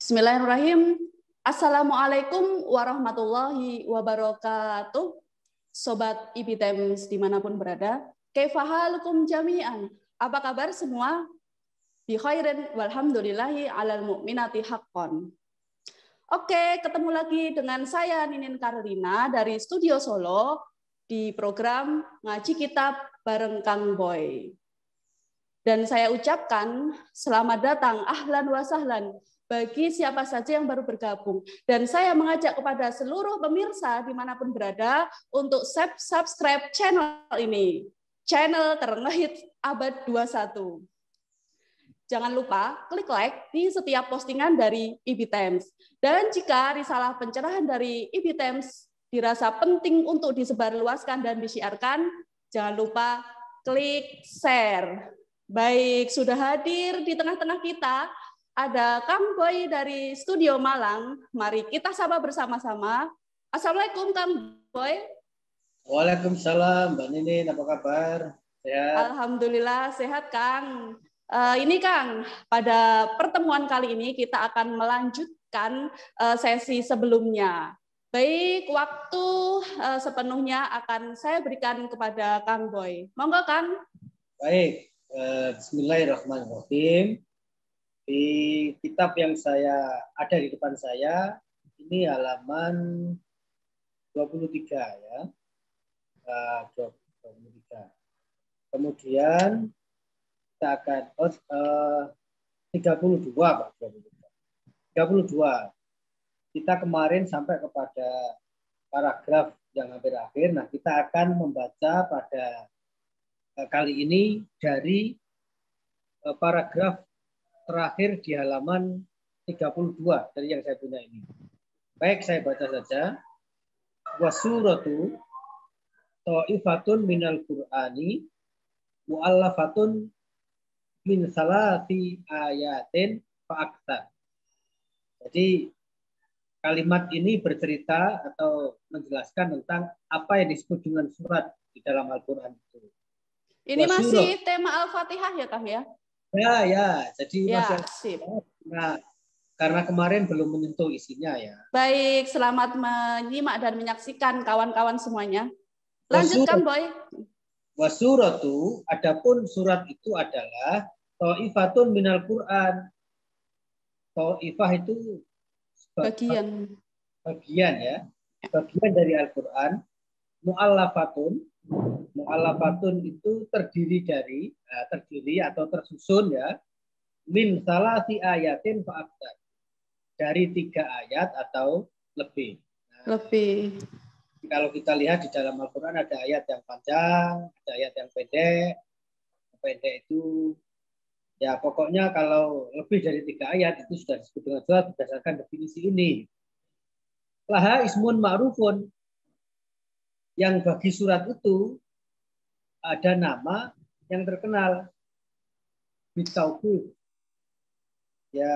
Bismillahirrahmanirrahim. Assalamualaikum warahmatullahi wabarakatuh. Sobat IBTEMS dimanapun berada. Kaifahalukum jami'an. Apa kabar semua? Bi khairin walhamdulillahi alal mu'minati haqqon. Oke, ketemu lagi dengan saya Ninin Karlina dari Studio Solo di program Ngaji Kitab bareng Kang Boy. Dan saya ucapkan selamat datang, ahlan wa sahlan, bagi siapa saja yang baru bergabung. Dan saya mengajak kepada seluruh pemirsa dimanapun berada untuk subscribe channel ini. Channel terngehits abad 21. Jangan lupa klik like di setiap postingan dari IBTEMS. Dan jika risalah pencerahan dari IBTEMS dirasa penting untuk disebarluaskan dan disiarkan, jangan lupa klik share. Baik, sudah hadir di tengah-tengah kita ada Kang Boy dari Studio Malang. Mari kita sapa bersama-sama. Assalamualaikum Kang Boy. Waalaikumsalam Mbak Ninin, apa kabar? Sehat? Alhamdulillah sehat Kang. Ini Kang, pada pertemuan kali ini kita akan melanjutkan sesi sebelumnya. Baik, waktu sepenuhnya akan saya berikan kepada Kang Boy. Monggo Kang. Baik, bismillahirrahmanirrahim. Di kitab yang ada di depan saya, ini halaman 23 ya. 23. Kemudian kita akan 32 Pak, 32. Kita kemarin sampai kepada paragraf yang hampir akhir. Nah, kita akan membaca pada kali ini dari paragraf terakhir di halaman 32 dari yang saya punya ini. Baik, saya baca saja. Wasuratu ta'ifatun minal Qur'ani mu'allafatun min salati ayatin fa'aktar. Jadi kalimat ini bercerita atau menjelaskan tentang apa yang disebut dengan surat di dalam Al-Quran itu. Ini masih tema Al-Fatihah ya Kang ya? Ya. Jadi ya, masih. Nah, karena kemarin belum menyentuh isinya ya. Baik, selamat menyimak dan menyaksikan kawan-kawan semuanya. Lanjutkan Boy. Wasuratu, adapun surat itu adalah ta'ifatun minal Qur'an. Ta'ifah itu bagian ya. Bagian dari Al-Qur'an. Mu'allafatun itu terdiri atau tersusun ya, min salasi ayatin fa'aktar, dari 3 ayat atau lebih. Lebih. Kalau kita lihat di dalam Al-Quran ada ayat yang panjang, ada ayat yang pendek. Pendek itu ya pokoknya kalau lebih dari 3 ayat itu sudah disebut dengan surat berdasarkan definisi ini. Laha ismun ma'rufun, yang bagi surat itu ada nama yang terkenal, bitauqif, ya,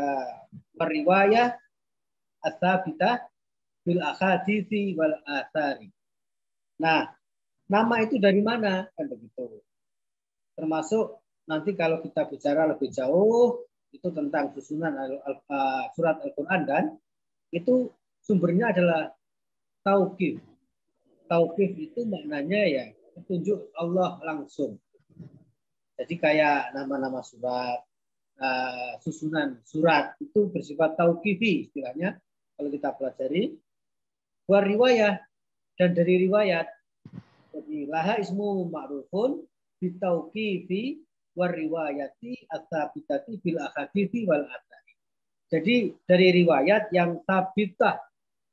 periwayah ats-tsabitah bil ahadithi wal athari. Nah, nama itu dari mana? Kan begitu. Termasuk nanti kalau kita bicara lebih jauh itu tentang susunan surat Al-Qur'an, dan itu sumbernya adalah tauqif. Tauqif itu maknanya ya petunjuk Allah langsung. Jadi kayak nama-nama surat, susunan surat itu bersifat tauqifi istilahnya kalau kita pelajari. Wa riwayah, dan dari riwayat. Jadi laha ismu ma'rufun bitauqifi wa riwayati ats-tsabitati bil ahadithi wal athari. Jadi dari riwayat yang sabitah,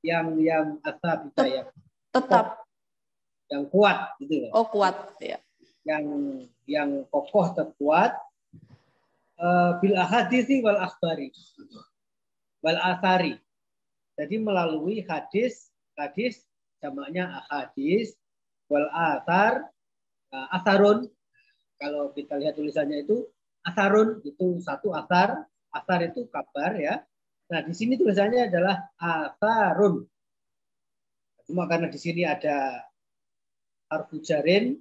yang ats-tsabitah ya, tetap, yang kuat gitu. Oh, kuat ya. Yang kokoh, terkuat, bil ahadithi wal akhbari wal athari. Jadi melalui hadis jamaknya ahadis, wal athar, atharun. Kalau kita lihat tulisannya itu atharun, itu satu athar itu kabar ya. Nah, di sini tulisannya adalah atharun. Cuma karena di sini ada harfu jarin,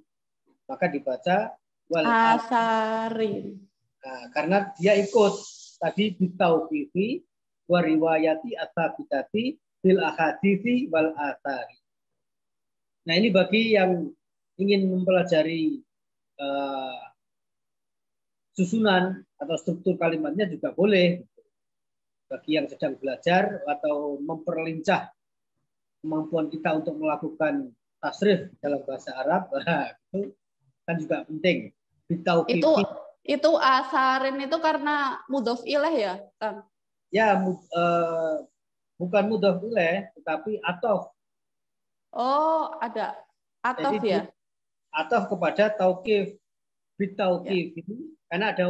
maka dibaca wal atharin. Nah, karena dia ikut tadi bitauqifi wa riwayati at-tabitati bil ahadithi wal athari. Nah, ini bagi yang ingin mempelajari susunan atau struktur kalimatnya juga boleh. Bagi yang sedang belajar atau memperlincah kemampuan kita untuk melakukan tasrif dalam bahasa Arab, itu kan juga penting. Itu asarin itu karena mudhof ilaih ya, Kang? Ya, bukan mudhof ilaih, tetapi atof. Oh, ada atof ya? Atof kepada taukif, bitaukif itu karena ada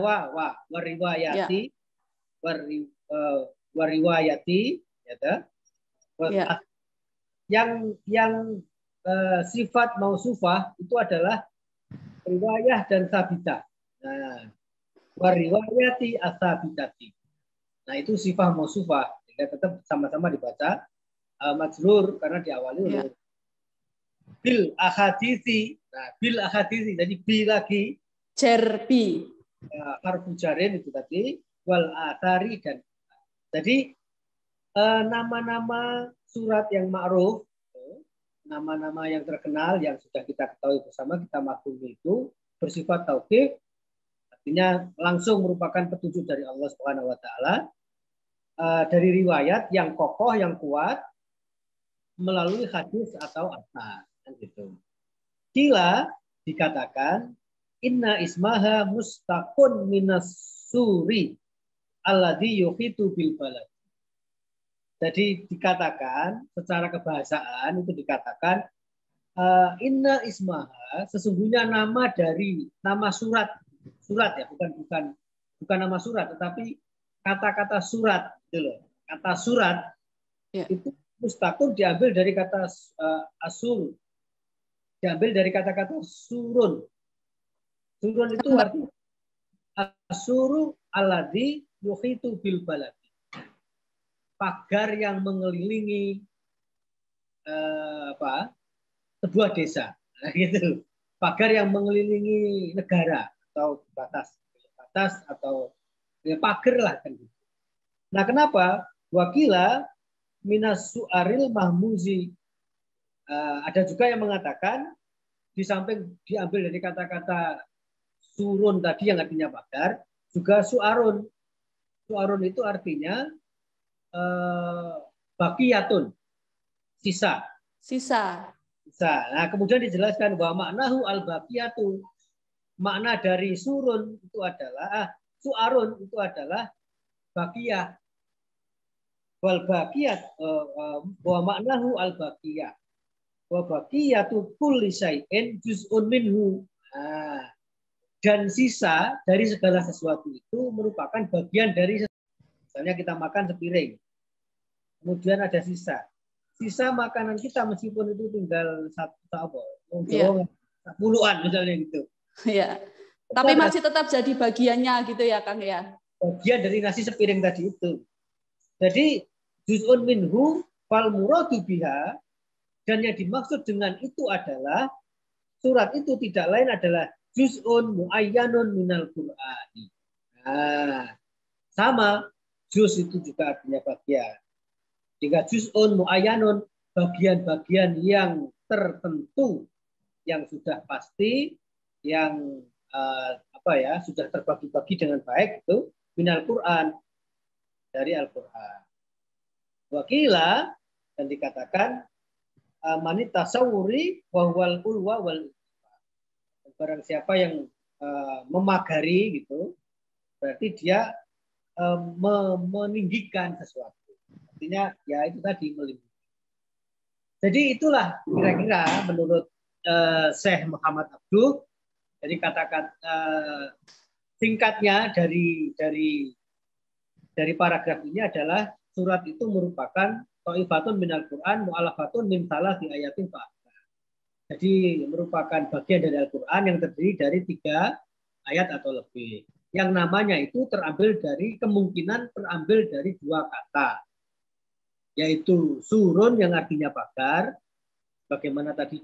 wariwayati, wariwayati, ya. Yang sifat mausufah itu adalah riwayah dan sabitah. Nah, wariwayati asabitati. Nah, itu sifat mausufah. Sehingga tetap sama-sama dibaca majrur karena diawali oleh bil ahadisi. Nah, bil ahadisi. Jadi bi lagi. Jerbi. Harfu jarin itu tadi. Wal athari dan. Jadi nama-nama surat yang ma'ruf, nama-nama yang terkenal yang sudah kita ketahui bersama, kita maklumi itu bersifat taukif, artinya langsung merupakan petunjuk dari Allah Subhanahu wa taala dari riwayat yang kokoh, yang kuat melalui hadis atau athar, kan gitu. Kila dikatakan inna ismaha mustaqun minas suri alladhi yuhitu bil balad. Jadi dikatakan secara kebahasaan itu dikatakan inna ismaha, sesungguhnya nama dari nama surat ya, bukan nama surat, tetapi kata-kata surat gitu loh. Kata surat itu mustaqur diambil dari kata asur, diambil dari kata-kata surun. Surun itu artinya asuru alladhi yuhitu bil balad. Pagar yang mengelilingi sebuah desa, nah, gitu. Pagar yang mengelilingi negara atau batas atau ya, pagar lah kan. Nah, kenapa? Wakila minas su'aril mahmuzi. Ada juga yang mengatakan di samping diambil dari kata-kata surun tadi yang artinya pagar, juga su'arun. Su'arun itu artinya bakiyatun, sisa. Nah, kemudian dijelaskan bahwa maknahu al-bakiyatu, makna dari surun itu adalah su'arun itu adalah bakiyah. Wal bakiyat bahwa maknahu al-bakiyah. Wa bakiyatu kulli syai'in juz'un minhu. Nah, dan sisa dari segala sesuatu itu merupakan bagian dari, misalnya kita makan sepiring, kemudian ada sisa makanan kita meskipun itu tinggal puluhan misalnya gitu. Ya. Tapi masih tetap jadi bagiannya gitu ya, Kang ya. Bagian dari nasi sepiring tadi itu. Jadi juz'un minhu fal muradu biha, dan yang dimaksud dengan itu adalah surat itu tidak lain adalah juz'un muayyanun minal Qur'ani. Nah, sama juz itu juga artinya bagian. Jika juz'un muayyanun, bagian-bagian yang tertentu, yang sudah pasti, yang sudah terbagi-bagi dengan baik itu minal Quran, dari Al-Quran. Wakila, dan dikatakan manit tasawuri wal ulwa wal, barang siapa yang memagari gitu, berarti dia meninggikan sesuatu. Artinya ya itu tadi melindungi. Jadi itulah kira-kira menurut Syekh Muhammad Abduh. Jadi katakan singkatnya dari paragraf ini adalah surat itu merupakan thaifatun minal Quran mu'alafatun min salasi ayatin fa'ala. Jadi merupakan bagian dari Al-Quran yang terdiri dari 3 ayat atau lebih. Yang namanya itu terambil dari kemungkinan terambil dari 2 kata. Yaitu surun yang artinya pagar, bagaimana tadi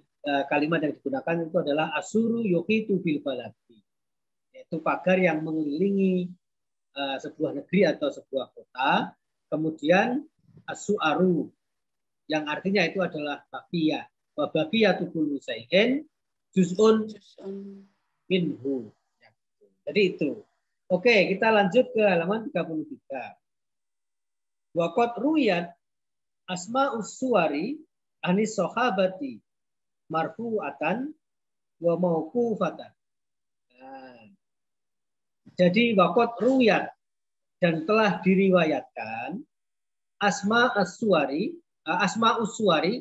kalimat yang digunakan itu adalah asuru yuhitu bil baladi, yaitu pagar yang mengelilingi sebuah negeri atau sebuah kota, Kemudian as-su'aru yang artinya itu adalah baqiyah. Wa baqiyatu kulli syai'in juz'un minhu. Jadi itu. Oke, kita lanjut ke halaman 33. Wa qad ruwiyat asma'us suwari anis sahabati marfu'atan wa mauqufatan. Nah, jadi wa qad ruwiyat dan telah diriwayatkan asma'us suwari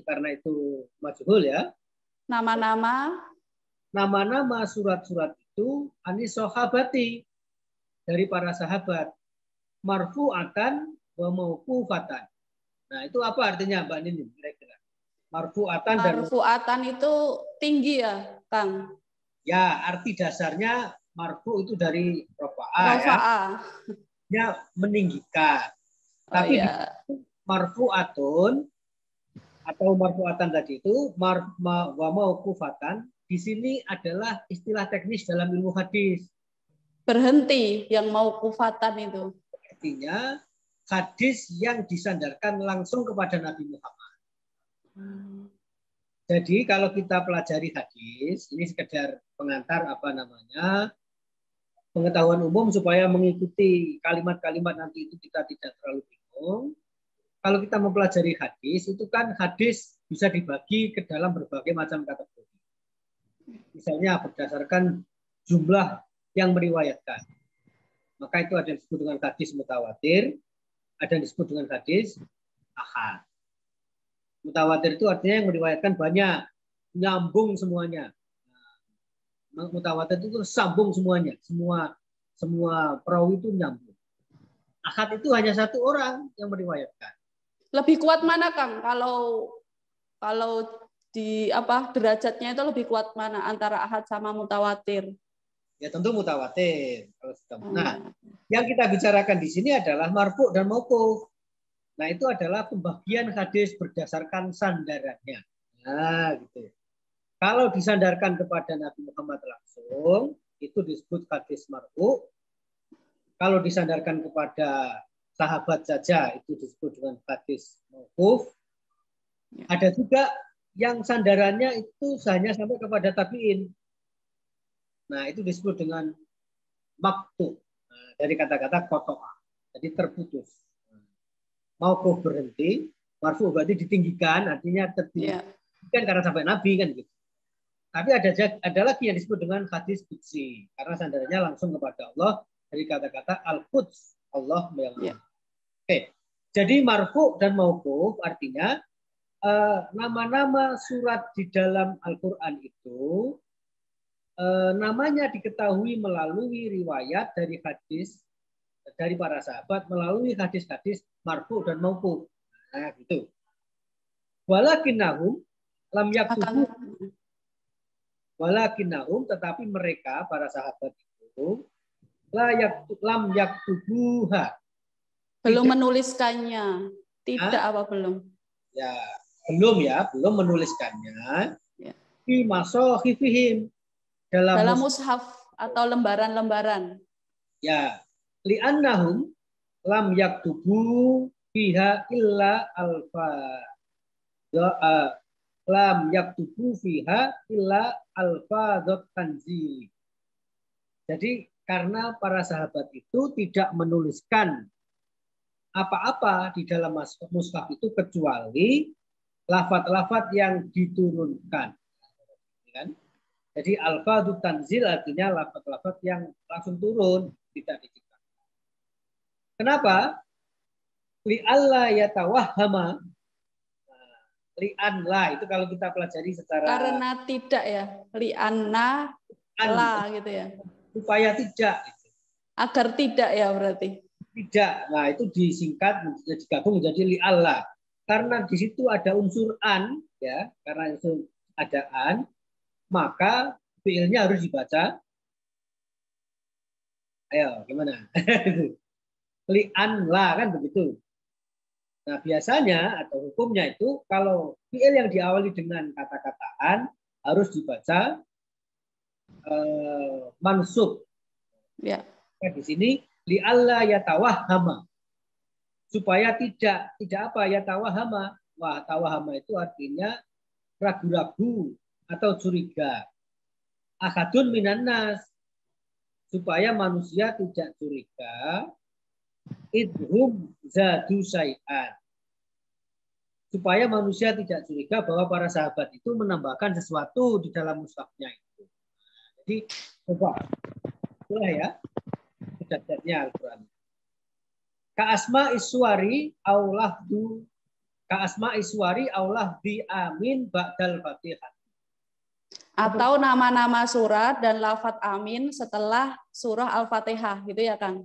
karena itu majhul ya. Nama-nama surat-surat itu anis sahabati dari para sahabat, marfu'atan wa mauqufatan. Nah, itu apa artinya Mbak Nini kira-kira? Marfu'atan itu tinggi ya, Kang? Ya, arti dasarnya marfu itu dari rafa'ah ya. Meninggikan. Tapi iya. Marfu'atun atau marfu'atan tadi itu wa mauqufatan di sini adalah istilah teknis dalam ilmu hadis. Berhenti yang mauqufatan itu. Artinya hadis yang disandarkan langsung kepada Nabi Muhammad. Jadi kalau kita pelajari hadis, ini sekedar pengantar pengetahuan umum supaya mengikuti kalimat-kalimat nanti itu kita tidak terlalu bingung. Kalau kita mempelajari hadis, itu kan hadis bisa dibagi ke dalam berbagai macam kategori. Misalnya berdasarkan jumlah yang meriwayatkan. Maka itu ada yang disebut dengan hadis mutawatir, ada yang disebut dengan hadis ahad. Mutawatir itu artinya yang meriwayatkan banyak, nyambung semuanya. Mutawatir itu sambung semuanya, semua perawi itu nyambung. Ahad itu hanya satu orang yang meriwayatkan. Lebih kuat mana, Kang? Kalau di derajatnya itu lebih kuat mana antara ahad sama mutawatir? Ya tentu mutawatir. Nah, yang kita bicarakan di sini adalah marfu dan mauquf. Nah, itu adalah pembagian hadis berdasarkan sandarannya. Nah, gitu. Kalau disandarkan kepada Nabi Muhammad langsung, itu disebut hadis marfu. Kalau disandarkan kepada sahabat saja, itu disebut dengan hadis mauquf. Ada juga yang sandarannya itu hanya sampai kepada tabi'in. Nah, itu disebut dengan maktub. Nah, dari kata-kata qata'a. Jadi terputus. Mauquf berhenti, marfu berarti ditinggikan, artinya tertinggikan karena sampai Nabi kan gitu. Tapi ada lagi yang disebut dengan hadis qudsi karena sandarannya langsung kepada Allah dari kata-kata al-quds, Allah yang Oke. Jadi marfu dan mauquf artinya nama-nama surat di dalam Al-Qur'an itu namanya diketahui melalui riwayat dari hadis dari para sahabat melalui hadis-hadis marfu dan mauquf. Nah, gitu. Walakinnahum lam yaktubu tetapi mereka para sahabat itu lam yaktubuha belum menuliskannya. Tidak belum? Ya, belum menuliskannya. Ya. Fi masahifihim dalam mushaf atau lembaran-lembaran. Ya, li'annahum lam yaktubu fiha illa lam yaktubu fiha illa alfadzat tanzil. Jadi karena para sahabat itu tidak menuliskan apa-apa di dalam mushaf itu kecuali lafaz-lafaz yang diturunkan. Kan? Jadi alfadzut tanzil artinya lafaz-lafaz yang langsung turun, tidak diciptakan. Kenapa? Li'alla yatawahhama. Li'anla itu kalau kita pelajari secara karena tidak ya. Li'anna la gitu ya. Supaya tidak. Agar tidak ya berarti. Tidak. Nah, itu disingkat digabung menjadi li'alla. Karena di situ ada unsur an ya, karena itu ada an, maka fiilnya harus dibaca. Ayo, gimana? Li'an la kan begitu. Nah, biasanya atau hukumnya itu kalau fiil yang diawali dengan kata-kata an harus dibaca mansub. Ya. Nah, di sini li'alla yatawahhama. supaya tidak apa ya tawahama. Wah, tawahama itu artinya ragu-ragu atau curiga. Akadun minanas, supaya manusia tidak curiga. Idhum zadu syai'an, supaya manusia tidak curiga bahwa para sahabat itu menambahkan sesuatu di dalam mushafnya itu. Jadi coba itulah ya sedatnya Al-Quran. Ka'asma iswari aulah du Ka'asma iswari aulah di amin ba'dal fatihah. Atau nama-nama surat dan lafadz amin setelah surah Al-Fatihah gitu ya Kang.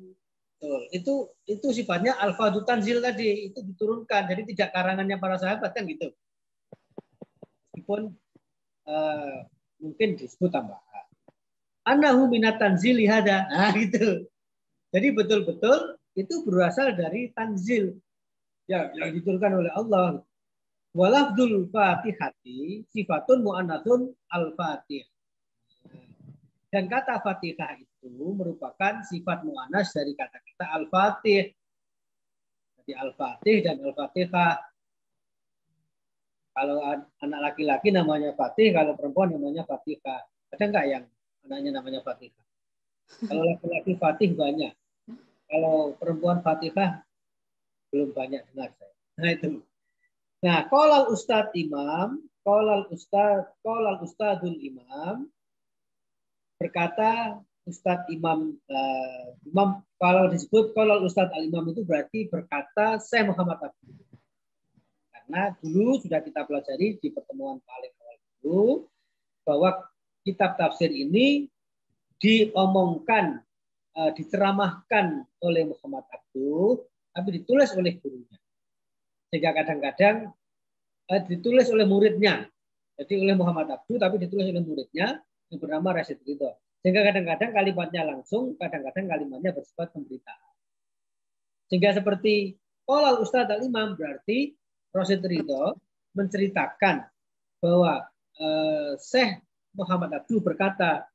Betul. Itu sifatnya al-fadhu tanzil tadi, itu diturunkan, jadi tidak karangannya para sahabat kan gitu. Meskipun mungkin disebut tambahan. Annahu minat tanzil hada. Nah, gitu. Jadi betul-betul itu berasal dari tanzil yang diturunkan oleh Allah. Walafdul fatihati sifatun mu'annatsun al-fatih. Dan kata Fatihah itu merupakan sifat mu'annas dari kata-kata Al-Fatih. Jadi Al-Fatih dan Al-Fatihah. Kalau anak laki-laki namanya Fatih, kalau perempuan namanya Fatihah. Ada nggak yang anaknya namanya Fatihah? Kalau laki-laki Fatih banyak. Kalau perempuan Fatihah belum banyak dengar saya. Nah itu. Nah, qolal Ustadz Imam, qolal Ustadzul Imam, berkata Ustadz Imam kalau disebut kalau Ustadz Al-Imam itu berarti berkata Syekh Muhammad Abdul. Karena dulu sudah kita pelajari di pertemuan paling awal dulu bahwa kitab tafsir ini diomongkan, diceramahkan oleh Muhammad Abdul, tapi ditulis oleh gurunya. Sehingga kadang-kadang ditulis oleh muridnya. Jadi oleh Muhammad Abdul, tapi ditulis oleh muridnya yang bernama Rasyid Ridho. Sehingga kadang-kadang kalimatnya langsung, kadang-kadang kalimatnya bersifat pemberitaan. Sehingga seperti Qolal Ustadz Al-Imam berarti Rasyid Ridho menceritakan bahwa Syekh Muhammad Abdul berkata,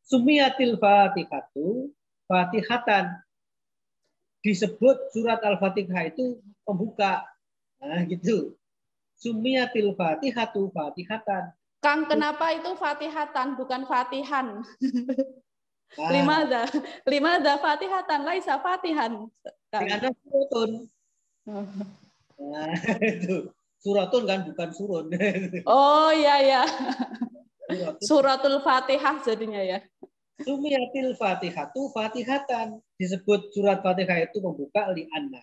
Sumiyatil Fatihatu Fatihatan, disebut surat Al-Fatihah itu pembuka. Nah gitu. Sumiyatil Fatihatu Fatihatan. Kang, kenapa itu Fatihatan bukan Fatihan? Limada Fatihatan laisa Fatihan. Karena suratun. Nah, itu. Suratun kan bukan surun. Oh iya ya. Suratul Fatihah jadinya ya. Sumiyatil Fatihatu Fatihatan, disebut surat Fatihah itu membuka li'anna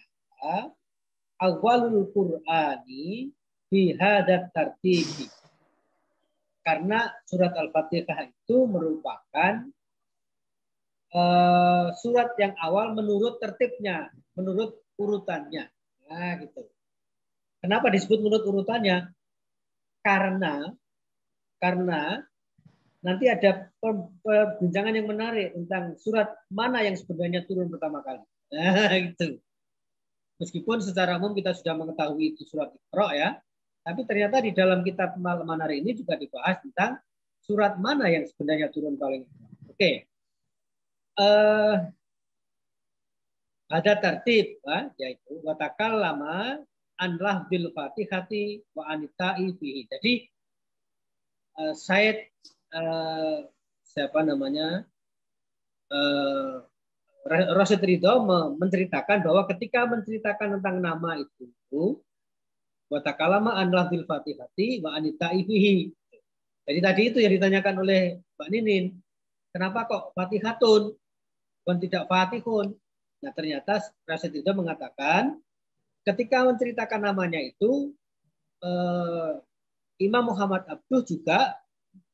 awalul Qur'ani bihadat tartibi. Karena surat Al-Fatihah itu merupakan surat yang awal menurut tertibnya, menurut urutannya. Nah, gitu. Kenapa disebut menurut urutannya? Karena nanti ada perbincangan yang menarik tentang surat mana yang sebenarnya turun pertama kali. Nah, gitu. Meskipun secara umum kita sudah mengetahui itu surat Iqra ya, tapi ternyata di dalam kitab Manar ini juga dibahas tentang surat mana yang sebenarnya turun paling. Oke. Ada tertib, yaitu watakal lama anlah bil fatihati wa anitai fihi. Jadi Said siapa namanya Rasyid Ridho menceritakan bahwa ketika menceritakan tentang nama itu watakalama anlah bil fatihati wa anitai fihi. Jadi tadi itu yang ditanyakan oleh Mbak Ninin, kenapa kok Fatihatun bukan tidak Fatihun? Nah ternyata Rasyid Ridho mengatakan ketika menceritakan namanya itu Imam Muhammad Abduh juga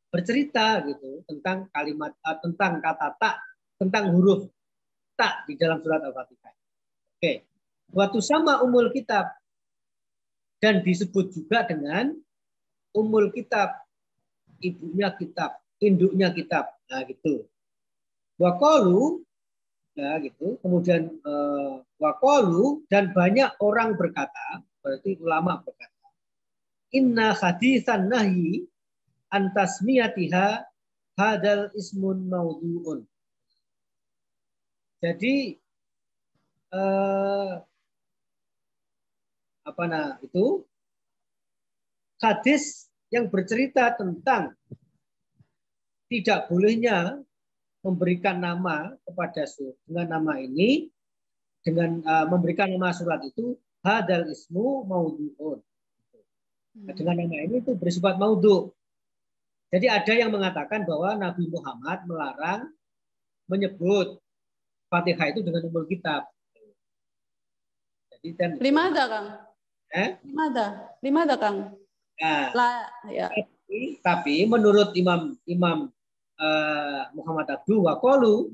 bercerita gitu tentang kalimat tentang kata tak, tentang huruf tak di dalam surat Al-Fatihah. Oke. Waktu sama umul kitab dan disebut juga dengan umul kitab, ibunya kitab, induknya kitab. Nah gitu. Waqalu ya gitu. Kemudian waqalu dan banyak orang berkata, berarti ulama berkata, inna hadisan nahi antasmiyatiha hadal ismun maudhu'un. Jadi hadis yang bercerita tentang tidak bolehnya memberikan nama kepada surat dengan nama ini, dengan memberikan nama surat itu hadal ismu maudhu'un. Dengan nama ini itu bersifat maudhu'. Jadi ada yang mengatakan bahwa Nabi Muhammad melarang menyebut Fatihah itu dengan umul kitab. Jadi Limada, Kang? Limada, Kang? Nah, tapi menurut Imam Muhammad Abduh wa qalu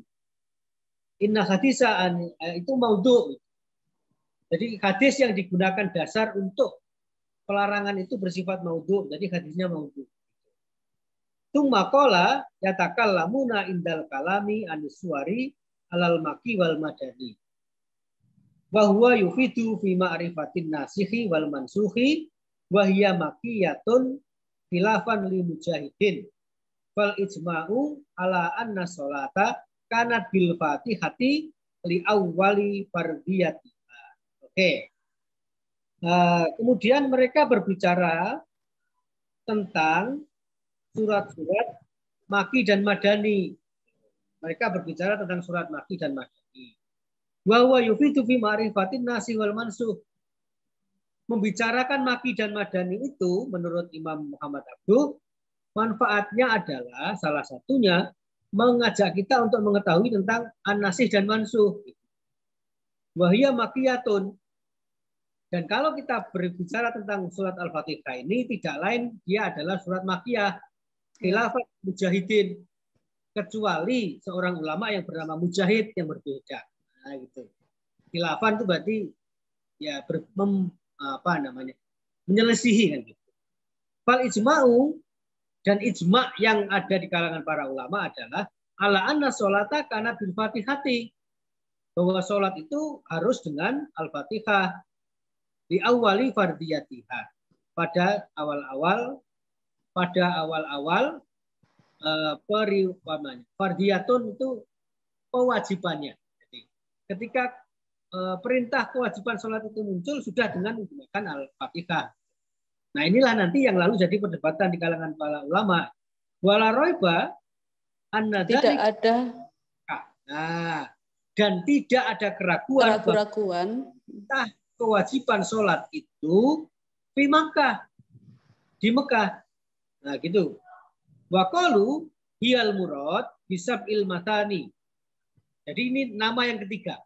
inna hadisa itu maudhu'. Jadi hadis yang digunakan dasar untuk pelarangan itu bersifat maudhu'. Jadi hadisnya maudhu'. Tsumma qala yatakallamuna indal kalami aniswari alal maki wal madani. Wa huwa yufidu fi ma'rifatin nasikhi wal mansukhi wa hiya makiyatun khilafan li mujahidin. Fal ijma'u ala anna sholata kanat bil fatihati li awwali fardiyati. Oke. Kemudian mereka berbicara tentang surat-surat Maki dan Madani. Mereka berbicara tentang surat Maki dan Madani. Wa huwa yufidu fi ma'rifatin nasikh wal mansukh. Membicarakan Maki dan Madani itu menurut Imam Muhammad Abduh, manfaatnya adalah salah satunya mengajak kita untuk mengetahui tentang an-nasikh dan mansukh. Wahia makiyatun. Dan kalau kita berbicara tentang surat Al-Fatihah ini tidak lain dia adalah surat makiyah. Khilafat mujahidin, kecuali seorang ulama yang bernama Mujahid yang berbeda. Nah, gitu. Khilafan itu berarti ya menyelisihi kan gitu. Fal ijma'u, dan ijma' yang ada di kalangan para ulama adalah ala anna sholata kana bil fatihati, bahwa sholat itu harus dengan Al-Fatihah di awali fardiyatiha, pada awal-awal fardiyatun itu kewajibannya. Jadi ketika perintah kewajiban sholat itu muncul sudah dengan menggunakan Al-Fatihah. Nah inilah nanti yang lalu jadi perdebatan di kalangan para ulama. Wala roiba tidak ada. Nah, dan tidak ada keraguan. Kewajiban sholat itu di Makkah, Nah gitu. Wa qalu hiyal murad bisab'il matani. Jadi ini nama yang ketiga.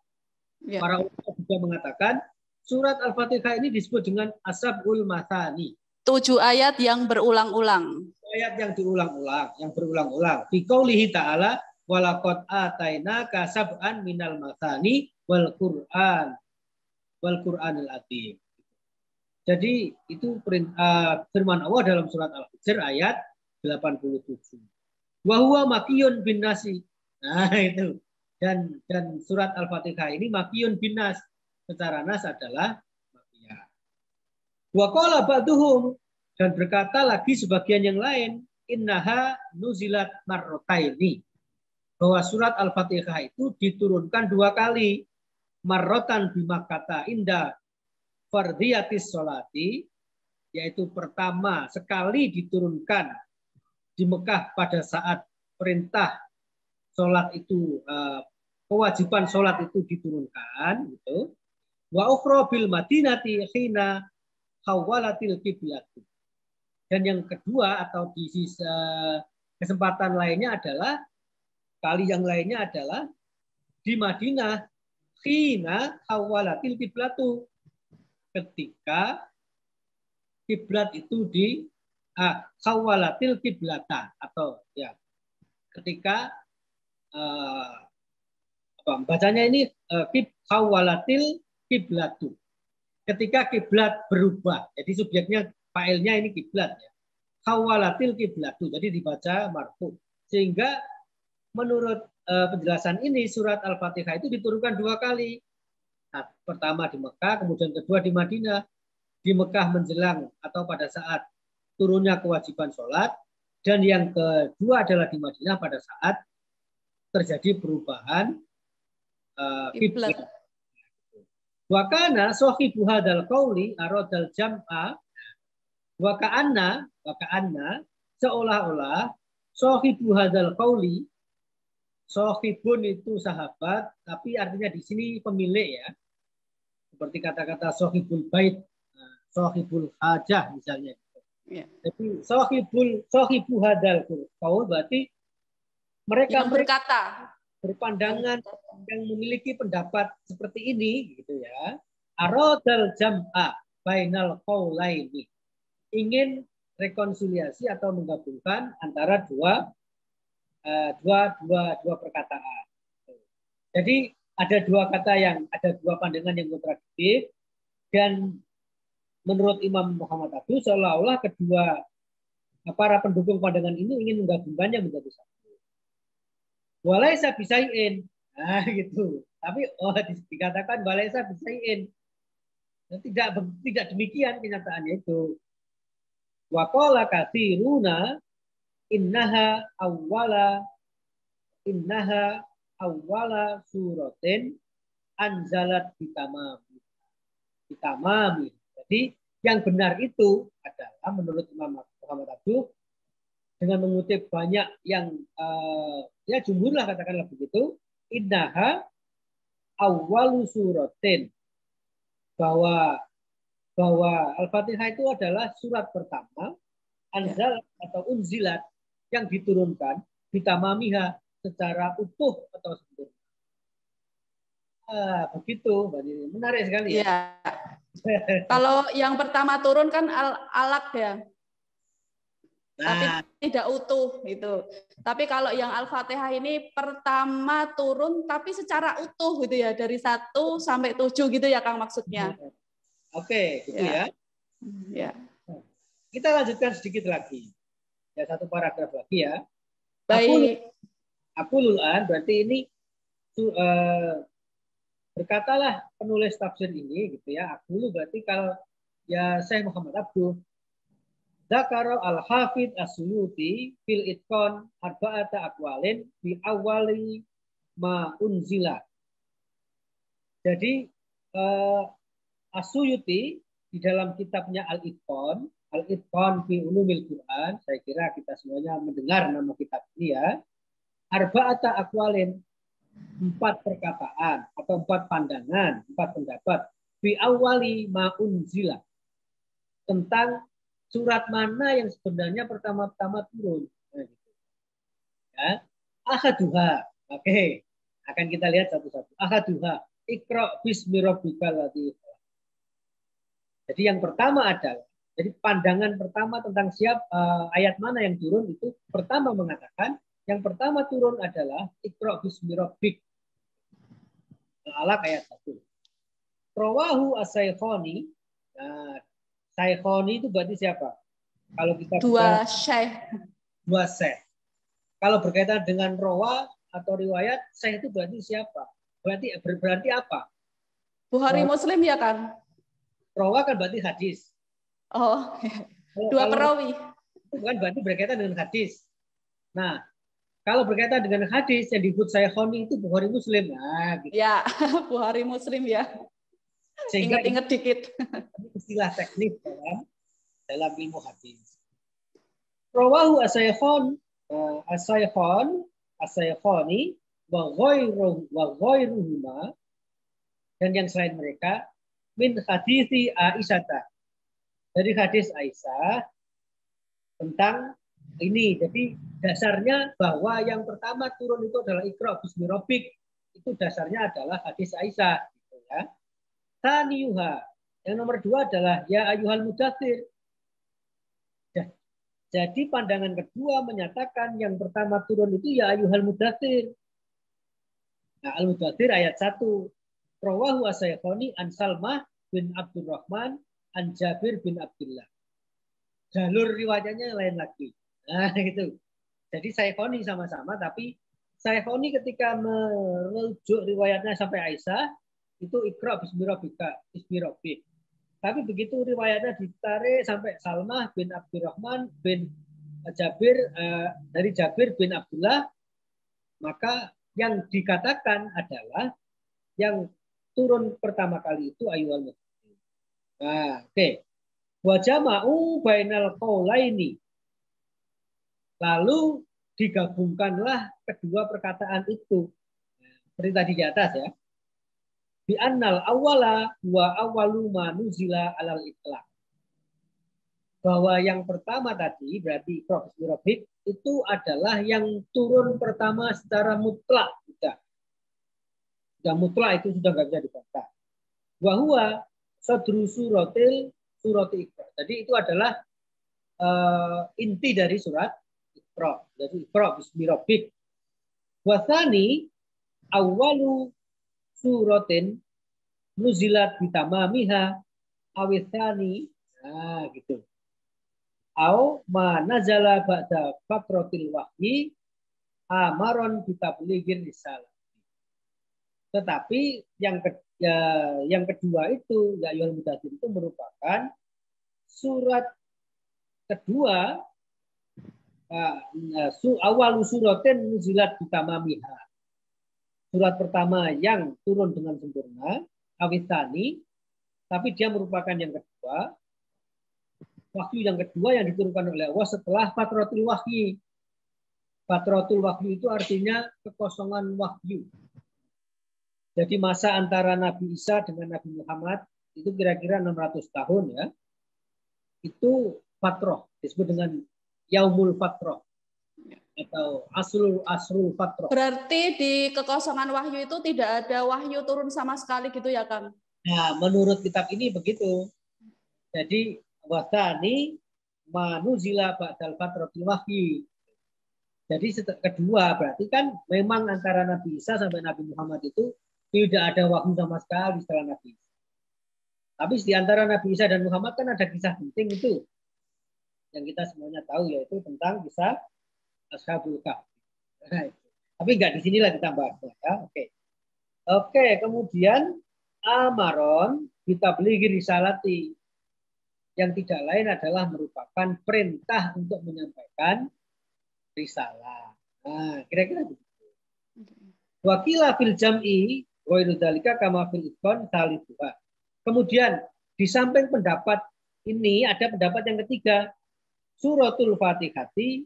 Ya. Para ulama juga mengatakan surat Al-Fatihah ini disebut dengan asab'ul matani. 7 ayat yang berulang-ulang. Ayat yang diulang-ulang, yang berulang-ulang. Fi qoulihi ta'ala walaqad atainaka sab'an minal matani wal Qur'anil azim. Jadi itu firman Allah dalam surat Al-Hijr ayat 87. Wa huwa makiyun bin nasi. Nah itu. Dan surat Al-Fatihah ini makiyun bin nas. Secara nas adalah makiyah. Wa qala ba'duhum, dan berkata lagi sebagian yang lain, innaha nuzilat marrotaini, bahwa surat Al-Fatihah itu diturunkan 2 kali. Marrotan bimakata inda fardiyatis sholati, yaitu pertama sekali diturunkan di Mekah pada saat perintah sholat itu, kewajiban sholat itu diturunkan, gitu. Wa ukhra bil madinati khina hawalatil kiblatu. Dan yang kedua atau di kesempatan lainnya adalah, kali yang lainnya adalah di Madinah khina hawalatil kiblatu, ketika kiblat itu di khawalatil kiblata, atau ya ketika bacanya ini khawalatil kiblatu, ketika kiblat berubah. Jadi subjeknya failnya ini kiblat ya. Khawalatil kiblatu, jadi dibaca marfu. Sehingga menurut penjelasan ini surat Al-Fatihah itu diturunkan 2 kali. Nah, pertama di Mekah, kemudian kedua di Madinah. Di Mekah menjelang atau pada saat turunnya kewajiban sholat, dan yang kedua adalah di Madinah pada saat terjadi perubahan kiblat. Wa kana sahibu hadzal qauli aradal jam'a wa ka'anna seolah-olah sahibu hadzal qauli, sahibun itu sahabat, tapi artinya di sini pemilik ya. Seperti kata-kata sahibul bait, sahibul hajah misalnya. Ya. Jadi sahibu hadzal qaul berarti mereka yang berkata, berpandangan yang memiliki pendapat seperti ini gitu ya. Aradal jam'a bainal qaulaini. Ingin rekonsiliasi atau menggabungkan antara dua perkataan. Jadi ada dua kata ada dua pandangan yang kontradiktif, dan menurut Imam Muhammad Abduh seolah-olah kedua para pendukung pandangan ini ingin menggabungkannya menjadi satu. Walaisa bisai'in. Nah, gitu. Tapi dikatakan walaisa bisai'in. Tidak demikian kenyataannya itu. Wa qala katsiruna innaha awwala suratin anzalat bitamami. Jadi yang benar itu adalah menurut Imam Muhammad Abduh, dengan mengutip banyak yang ya jumhur lah katakanlah begitu, innaha awwalu suratin, bahwa Al-Fatihah itu adalah surat pertama anzal atau unzilat yang diturunkan bitamamiha secara utuh atau sempurna. Begitu, menarik sekali ya. Kalau yang pertama turun kan alaq ya. Tapi tidak utuh gitu. Tapi kalau yang Al-Fatihah ini pertama turun tapi secara utuh gitu ya, dari 1 sampai 7 gitu ya Kang maksudnya. Oke, gitu ya. Ya. Kita lanjutkan sedikit lagi. Ya, satu paragraf lagi ya. Baik. Aqulul an berarti ini berkatalah penulis tafsir ini gitu ya. Aqulu berarti kalau ya Syekh Muhammad Abduh Dzakara al-Hafidz As-Suyuti fil Itqan arba'ata aqwalin fi awwali ma unzila. Jadi As-Suyuti di dalam kitabnya Al-Itqan fi Ulumil Quran, saya kira kita semuanya mendengar nama kitab ini ya. Arba'ata aqwalin, 4 perkataan atau 4 pandangan, 4 pendapat fi awwali ma unzila, tentang surat mana yang sebenarnya pertama-tama turun. Nah, gitu. Ya. Ahaduha. Oke. Akan kita lihat satu-satu. Ahaduha. Iqra bismi rabbikal ladzi. Jadi yang pertama adalah, jadi pandangan pertama tentang ayat mana yang turun itu pertama mengatakan yang pertama turun adalah Iqra bismi rabbik. Al-Alaq ayat 1. Rawahu as-Saykhani. Nah, Saykhani itu berarti siapa? Kalau kita dua syekh. Kalau berkaitan dengan rawa atau riwayat, syekh itu berarti siapa? Berarti apa? Bukhari Muslim ya kan? Rawa kan berarti hadis. Oh, dua perawi. Bukan berarti berkaitan dengan hadis. Nah, kalau berkaitan dengan hadis yang disebut Saykhani itu Bukhari Muslim. Nah, gitu. Ya, Bukhari Muslim ya. Ingat-ingat dikit. Istilah teknis dalam ilmu hadis. Rawahu as-Saykhani wa ghairuhuma, dan yang selain mereka min hadisi Aisyah, dari hadis Aisyah tentang ini. Jadi dasarnya bahwa yang pertama turun itu adalah Iqra bismi rabbik, itu dasarnya adalah hadis Aisyah gitu ya. Taniyuha, yang nomor 2 adalah ya ayyuhal mudaththir. Jadi pandangan kedua menyatakan yang pertama turun itu ya ayyuhal mudaththir. Nah, Al-Mudaththir ayat 1. Rawahu as-Saykhani an Salmah bin Abdurrahman an Jabir bin Abdullah. Jalur riwayatnya lain lagi. Nah, itu. Jadi Saykhani sama-sama, tapi Saykhani ketika merujuk riwayatnya sampai Aisyah itu Iqra bismi rabbika, bismi rabbik. Tapi begitu riwayatnya ditarik sampai Salmah bin Abdurrahman bin Jabir, dari Jabir bin Abdullah, maka yang dikatakan adalah yang turun pertama kali itu ayyuhal mudzaththir. Nah, oke. Wa jama'u bainal qaulaini. Lalu digabungkanlah kedua perkataan itu. Seperti tadi di atas ya. Bi annal awwala wa awwalu ma nuzila alal itlaq. Bahwa yang pertama tadi berarti Prof. Rafiq itu adalah yang turun pertama secara mutlak. Sudah mutlak itu sudah nggak bisa dibantah. Wa huwa sadru surati Iqra. Jadi itu adalah inti dari surat Iqra. Jadi Iqra bismi rabbik. Wa tsani awwalu suratin nuzilat bitamamiha awitsani. Nah, gitu. Au ma nazala ba'da fatratil wahyi amaron bitablighir risalah. Tetapi yang kedua itu ya ayyuhal mudzaththir itu merupakan surat kedua awal suratin nuzilat bitamamiha. Surat pertama yang turun dengan sempurna, awitsani, tapi dia merupakan yang kedua. Wahyu yang kedua yang diturunkan oleh Allah setelah fatratul wahyi. Fatratul wahyu itu artinya kekosongan wahyu. Jadi masa antara Nabi Isa dengan Nabi Muhammad itu kira-kira 600 tahun ya. Itu fatroh, disebut dengan yaumul fatroh atau asrul fatroh. Berarti di kekosongan wahyu itu tidak ada wahyu turun sama sekali gitu ya, Kang? Nah, menurut kitab ini begitu. Jadi wasani manuzila ba'dal fatratil wahyi. Jadi kedua berarti kan memang antara Nabi Isa sampai Nabi Muhammad itu tidak ada wahyu sama sekali setelah Nabi Isa. Tapi di antara Nabi Isa dan Muhammad kan ada kisah penting itu. Yang kita semuanya tahu yaitu tentang kisah Ashabul Kahfi. Nah, tapi enggak di sinilah ditambahnya ya. Oke, kemudian amaron bitablighir risalati. Yang tidak lain adalah merupakan perintah untuk menyampaikan risalah. Nah, kira-kira begitu. Wakila fil jam'i ghairu dzalika kama fil itqan salituha. Kemudian di samping pendapat ini ada pendapat yang ketiga, suratul Fatihati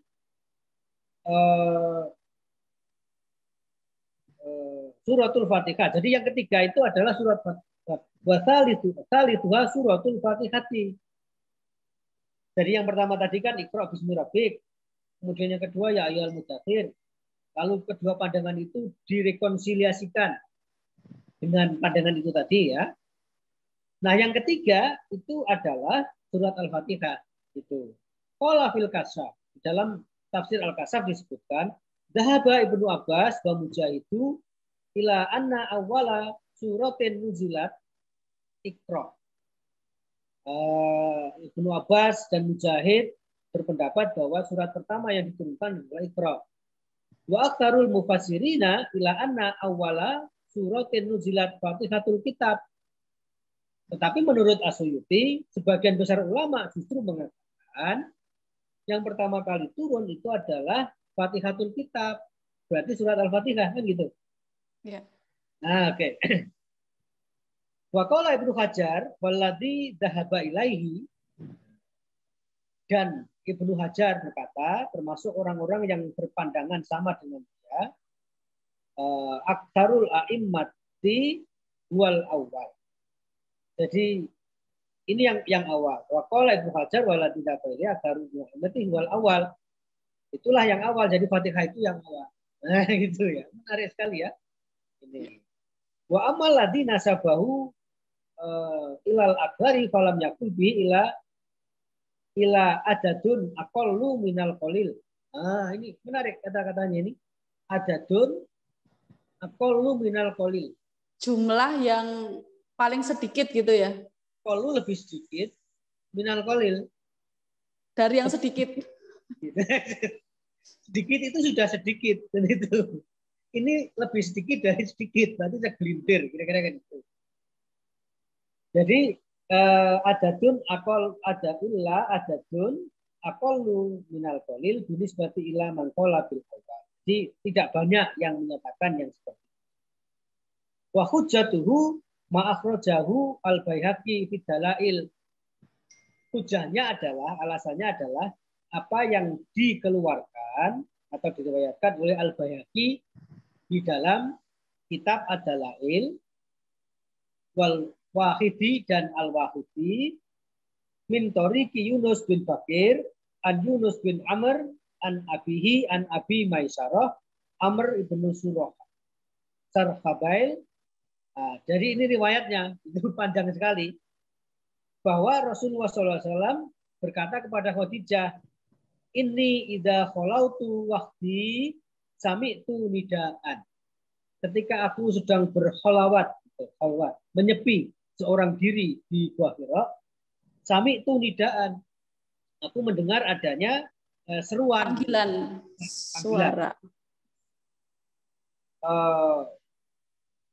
suratul Fatihah. Jadi yang ketiga itu adalah surat Fatihah. Wa salituha suratul Fatihati. Jadi yang pertama tadi kan Iqra bismi rabbik. Kemudian yang kedua ya ayyuhal mudzaththir. Lalu kedua pandangan itu direkonsiliasikan dengan pandangan itu tadi ya. Nah, yang ketiga itu adalah surat Al-Fatihah itu. Qala fil Kasyaf. Dalam tafsir Al-Kasyaf disebutkan, Dhahaba Ibnu Abbas wa Mujahidu ila anna awwala suratin nuzilat Iqra. Ibnu Abbas dan Mujahid berpendapat bahwa surat pertama yang diturunkan adalah Iqra. Wa aktsarul mufassirina ila anna awwala suratin nuzilat Fatihatul Kitab. Tetapi menurut As-Suyuti, sebagian besar ulama justru mengatakan yang pertama kali turun itu adalah Fatihatul Kitab. Berarti surat Al-Fatihah kan gitu. Ya. Nah, oke. Wa qala Ibnu Hajar walladzi dhahaba ilaihi, dan Ibnu Hajar berkata termasuk orang-orang yang berpandangan sama dengan dia, aktsarul a'immati wal awal. Jadi ini yang awal. Wa qala Ibnu Hajar walladzi dhahaba ilaihi aktsarul a'immati wal awal. Itulah yang awal. Jadi Fatihah itu yang awal. Nah, gitu ya. Menarik sekali ya. Ini. Wa amal ladzi nasabahu ilal akbari falam yakul bi ila adadun aqallu minal qalil. Ah, ini menarik kata-katanya ini. Adadun aqallu minal qalil. Jumlah yang paling sedikit gitu ya. Qallu lebih sedikit minal qalil. Dari yang sedikit. Sedikit itu sudah sedikit dan itu. Ini lebih sedikit dari sedikit, berarti segelintir kira-kira kan itu. Jadi adadun aqallu minal qalil binisbati ila man qala bil awal. Jadi tidak banyak yang menyatakan yang seperti itu. Wa hujjatuhu Ma'akhrajahu al-Baihaqi fi dalail. Hujahnya adalah, alasannya adalah apa yang dikeluarkan atau diriwayatkan oleh Al-Baihaqi di dalam kitab Ad-Dalail wal Wahidi dan Al-Wahidi min Toriki Yunus bin Bakir an Yunus bin Amr an Abihi an Abi Maisarah Amr ibnu Surah Sarhabail. Nah, jadi ini riwayatnya, itu panjang sekali. Bahwa Rasulullah SAW berkata kepada Khadijah, ini idza khalautu wahdi sami'tu nidaan. Ketika aku sedang berkhalawat, menyepi seorang diri di Gua Hira, sami'tu nidaan. Aku mendengar adanya seruan, panggilan suara.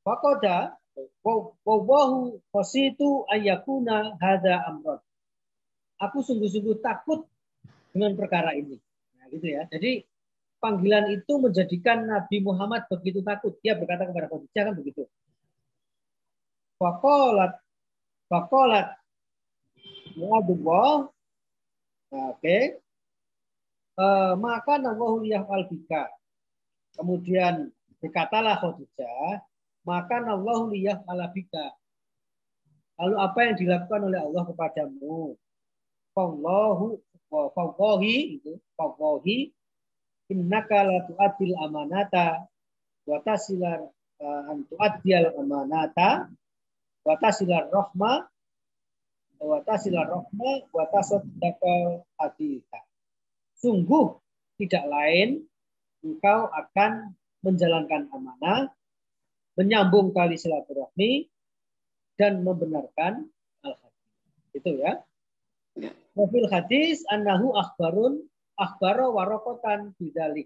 Fakoda wawahu khasitu ayyakuna hadza amron. Aku sungguh-sungguh takut dengan perkara ini. Nah, gitu ya. Jadi panggilan itu menjadikan Nabi Muhammad begitu takut. Dia berkata kepada Khadijah kan begitu. Faqalat wa'adullah. Oke. Maka nawahu yaf'al bika. Kemudian berkatalah Khadijah, maka Allahu liyaf'ala bika. Lalu apa yang dilakukan oleh Allah kepadamu? Fawahi innaka la tu'addil amanata wa tasilar an tu'addiyal amanata wa tasilar rahma wa tasaddaqal haditha. Sungguh tidak lain engkau akan menjalankan amanah, menyambung tali silaturahmi, dan membenarkan al-hadis. Itu ya. Wafil hadis annahu akhbaro warokotan bidzalik.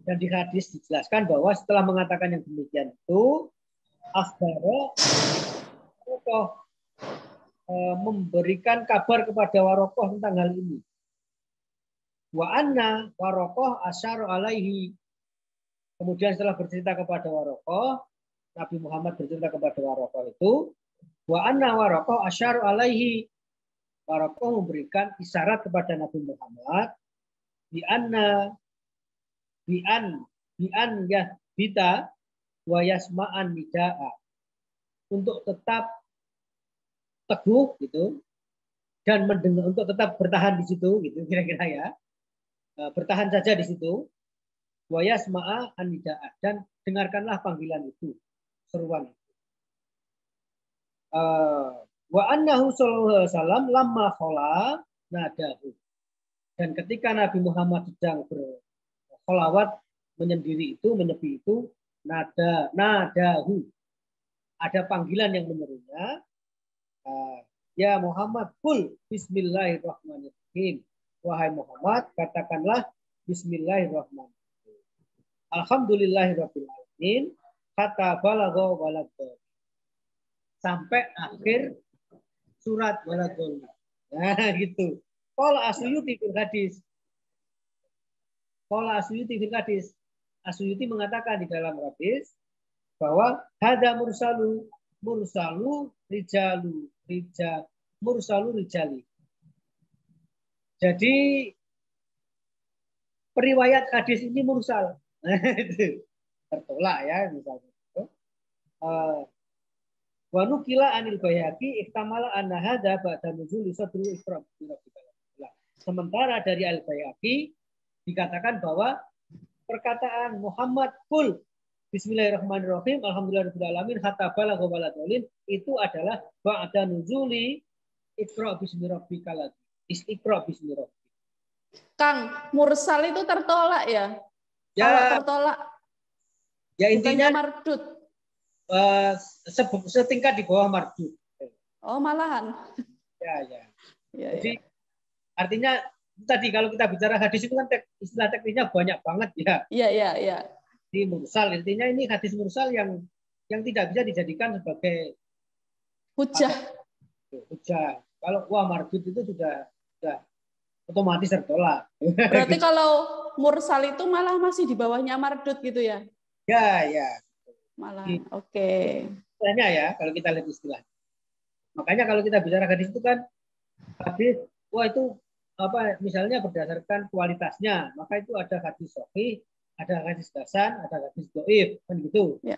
Dan di hadis dijelaskan bahwa setelah mengatakan yang demikian itu, akhbaro memberikan kabar kepada Warokoh tentang hal ini. Wa anna Warokoh asyara alaihi. Kemudian setelah bercerita kepada Warokoh, Nabi Muhammad bercerita kepada Warokoh itu, wa anna Warokoh asyara alaihi. Warokoh memberikan isyarat kepada Nabi Muhammad bi an yahbita wa yasma'an nida'a, untuk tetap teguh gitu dan mendengar, untuk tetap bertahan di situ gitu kira-kira ya, bertahan saja di situ, wa yasma'a an nida'a, dan dengarkanlah panggilan itu, seruan itu. Wa annahu sallallahu alaihi wasallam lamma khala nadahu, dan ketika Nabi Muhammad sedang berkholawat, menyendiri itu, menyepi itu, nadahu, ada panggilan yang menyerunya, ya Muhammad kul bismillahirrahmanirrahim, wahai Muhammad katakanlah bismillahirrahmanirrahim, alhamdulillahirabbil alamin, kata balagha walad, sampai akhir surat waladul. Nah, gitu. Qala Asyuyuti fil hadis. Qala Asyuyuti fil hadis. Asyuyuti mengatakan di dalam hadis bahwa hada mursalu rijali. Jadi periwayat hadis ini mursal. Tertolak ya misalnya. Wa nukila anil Baihaqi ihtamala anna hadza ba'da nuzuli sadru Iqra bi rabbika. Sementara dari Al-Baihaqi dikatakan bahwa perkataan Muhammad kul bismillahirrahmanirrahim alhamdulillahirabbil alamin hatta balagha waladulin itu adalah ba'da nuzuli Iqra bismi rabbikal Iqra bismi rabbik. Kang, mursal itu tertolak ya? Ya. Kalau tertolak ya intinya mardud. Setingkat di bawah mardud. Oh, malahan. Ya. Ya. Jadi artinya tadi kalau kita bicara hadis itu kan istilah teknisnya banyak banget ya. Iya. Di mursal, intinya ini hadis mursal yang tidak bisa dijadikan sebagai hujah. Kalau mardud itu sudah otomatis tertolak. Berarti kalau mursal itu malah masih di bawahnya mardud gitu ya? Ya. Malah, oke. istilahnya ya, kalau kita lihat istilah. Makanya kalau kita bicara hadis itu kan hadis, wah itu apa misalnya berdasarkan kualitasnya, maka itu ada hadis sahih, ada hadis hasan, ada hadis dhaif, kan gitu. Ya.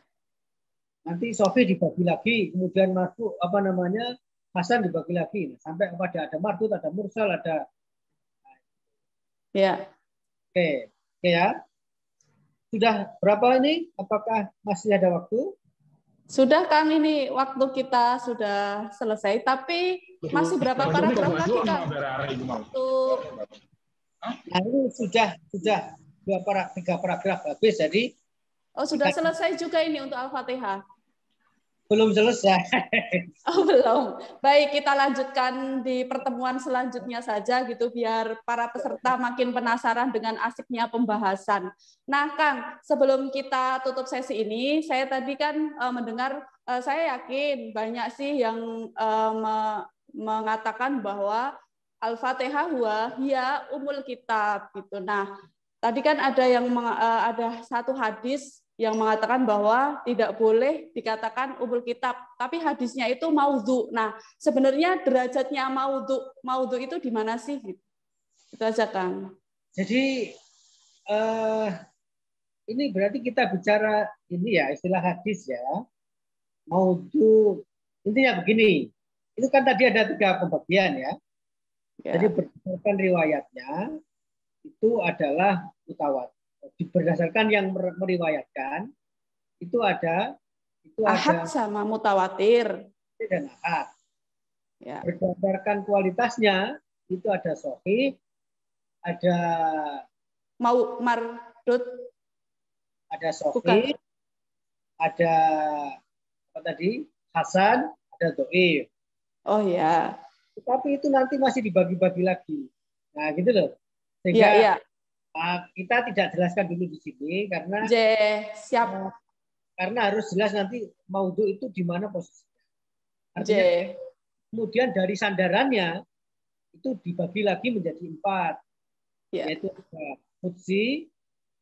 Nanti sahih dibagi lagi, kemudian marfu apa namanya? Hasan dibagi lagi. Nah, sampai kepada ada mardud, ada mursal, ada Ya. oke. Oke ya. Sudah berapa ini? Apakah masih ada waktu? Sudah Kang, ini waktu kita sudah selesai, tapi masih berapa paragraf lagi Kang? Untuk Nah, ini sudah 3 paragraf habis, jadi sudah selesai juga ini untuk Al-Fatihah. belum selesai. Oh, belum. Baik, kita lanjutkan di pertemuan selanjutnya saja gitu biar para peserta makin penasaran dengan asiknya pembahasan. Nah, Kang, sebelum kita tutup sesi ini, saya tadi kan mendengar, saya yakin banyak sih yang mengatakan bahwa Al-Fatihah huwa hiya umul kitab gitu. Nah, tadi kan ada ada satu hadis yang mengatakan bahwa tidak boleh dikatakan umul kitab, tapi hadisnya itu maudhu. Nah, sebenarnya derajatnya maudhu itu di mana sih? Itu aja, Kang. Jadi ini berarti kita bicara ini ya istilah hadis ya. Maudhu intinya begini. Itu kan tadi ada 3 pembagian ya. Jadi berdasarkan riwayatnya itu adalah mutawatir. Berdasarkan yang meriwayatkan itu ada ahad sama mutawatir dan ahad. Ya. Berdasarkan kualitasnya itu ada sahih, ada mardud, ada sahih, ada apa tadi hasan, ada dhaif. Oh ya. Tapi itu nanti masih dibagi-bagi lagi. Nah gitu loh. Sehingga kita tidak jelaskan dulu di sini karena siap. Karena harus jelas nanti maudhu itu di mana posisinya. Artinya kemudian dari sandarannya itu dibagi lagi menjadi 4, yaitu qudsi,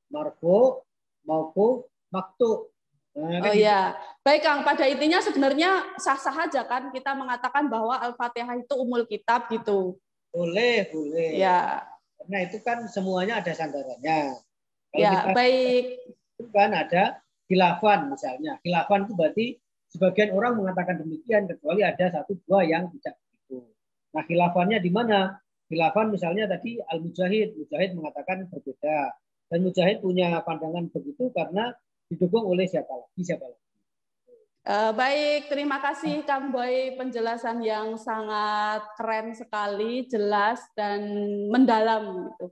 marfu, mauquf, maqtu. Nah, ya, baik Kang. Pada intinya sebenarnya sah-sah aja kan kita mengatakan bahwa Al-Fatihah itu umul kitab gitu. Boleh. Ya. Karena itu kan semuanya ada sandarannya. Kalau ya, baik. Itu kan ada khilafan misalnya. Khilafan itu berarti sebagian orang mengatakan demikian kecuali ada 1-2 yang tidak begitu. Nah, khilafannya di mana? Khilafan misalnya tadi Al-Mujahid mengatakan berbeda. Dan Mujahid punya pandangan begitu karena didukung oleh siapa lagi. Baik, terima kasih Kang Boy, penjelasan yang sangat keren sekali, jelas dan mendalam gitu.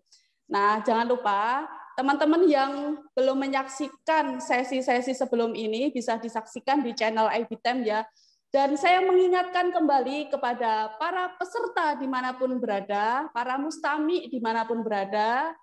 Nah, jangan lupa teman-teman yang belum menyaksikan sesi-sesi sebelum ini bisa disaksikan di channel IBTEM ya. Dan saya mengingatkan kembali kepada para peserta dimanapun berada, para mustami dimanapun berada,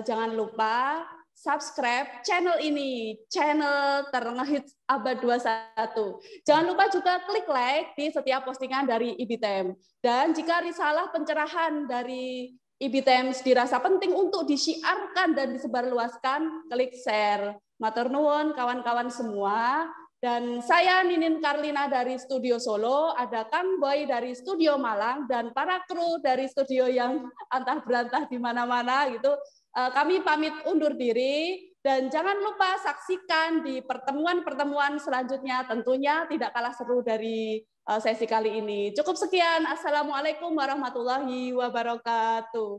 jangan lupa subscribe channel ini, channel terngehits abad 21. Jangan lupa juga klik like di setiap postingan dari IBTEM. Dan jika risalah pencerahan dari IBTEM dirasa penting untuk disiarkan dan disebarluaskan, klik share. Matur nuwun kawan-kawan semua. Dan saya Ninin Karlina dari Studio Solo, ada Kang Boy dari Studio Malang, dan para kru dari studio yang antah berantah di mana-mana gitu. Kami pamit undur diri dan jangan lupa saksikan di pertemuan-pertemuan selanjutnya, tentunya tidak kalah seru dari sesi kali ini. Cukup sekian. Assalamualaikum warahmatullahi wabarakatuh.